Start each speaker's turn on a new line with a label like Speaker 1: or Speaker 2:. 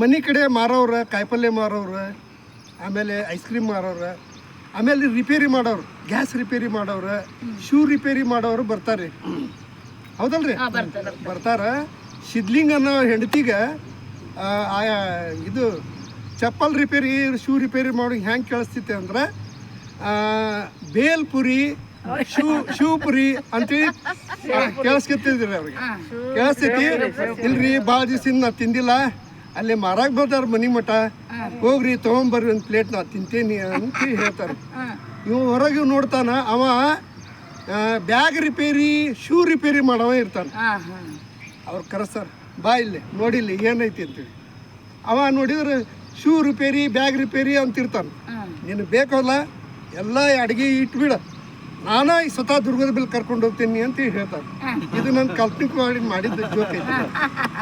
Speaker 1: ಮನೆ ಕಡೆ ಮಾರೋರ, ಕಾಯಿಪಲ್ಯ ಮಾರೋರು, ಆಮೇಲೆ ಐಸ್ ಕ್ರೀಮ್ ಮಾರೋರು, ಆಮೇಲೆ ರಿಪೇರಿ ಮಾಡೋರು, ಗ್ಯಾಸ್ ರಿಪೇರಿ ಮಾಡೋರು, ಶೂ ರಿಪೇರಿ ಮಾಡೋರು ಬರ್ತಾರೆ. ಹೌದಲ್ರಿ? ಬರ್ತಾರ. ಸಿದ್ಲಿಂಗ್ ಅನ್ನೋ ಹೆಂಡತಿಗೆ ಇದು ಚಪ್ಪಲ್ ರಿಪೇರಿ, ಶೂ ರಿಪೇರಿ ಮಾಡೋ ಹೆಂಗೆ ಕೇಳಿಸ್ತೈತೆ ಅಂದ್ರೆ ಬೇಲ್ಪುರಿ, ಶೂ ಪುರಿ ಅಂತೇಳಿ ಕೇಳಿಸ್ಕೊತಿದ್ರಿ ಅವ್ರಿಗೆ. ಕೇಳಿಸ್ತೈತಿ. ಇಲ್ರಿ ಭಾಳ ದಿವಸದಿಂದ ನಾ ತಿಂದಿಲ್ಲ, ಅಲ್ಲಿ ಮಾರಾಕ್ ಬರ್ತಾರ ಮನಿ ಮಠ, ಹೋಗ್ರಿ ತೊಗೊಂಬರ್ರಿ ಒಂದು ಪ್ಲೇಟ್ ನಾ ತಿಂತೇನಿ ಅಂತ ಹೇಳ್ತಾರೆ. ಇವ್ ಹೊರಗೆ ನೋಡ್ತಾನ, ಅವ ಬ್ಯಾಗ್ ರಿಪೇರಿ, ಶೂ ರಿಪೇರಿ ಮಾಡವ ಇರ್ತಾನೆ. ಅವ್ರು ಕರೆಸ್ತಾರ, ಬಾ ಇಲ್ಲಿ ನೋಡಿಲ್ಲಿ ಏನೈತಿ ಅಂತೇಳಿ. ಅವ ನೋಡಿದ್ರೆ ಶೂ ರಿಪೇರಿ, ಬ್ಯಾಗ್ ರಿಪೇರಿ ಅಂತಿರ್ತಾನೆ. ನೀನು ಬೇಕಲ್ಲ ಎಲ್ಲ ಅಡುಗೆ ಇಟ್ಬಿಡ, ನಾನಾ ಸ್ವತಃ ದುರ್ಗದ ಬೆಲ್ ಕರ್ಕೊಂಡು ಹೋಗ್ತೀನಿ ಅಂತ ಹೇಳ್ತಾರೆ. ಇದು ನನ್ನ ಕಾಲ್ಪನಿಕವಾಗಿ ಮಾಡಿದ್ದ ಜೋಕ್ ಐತಿ.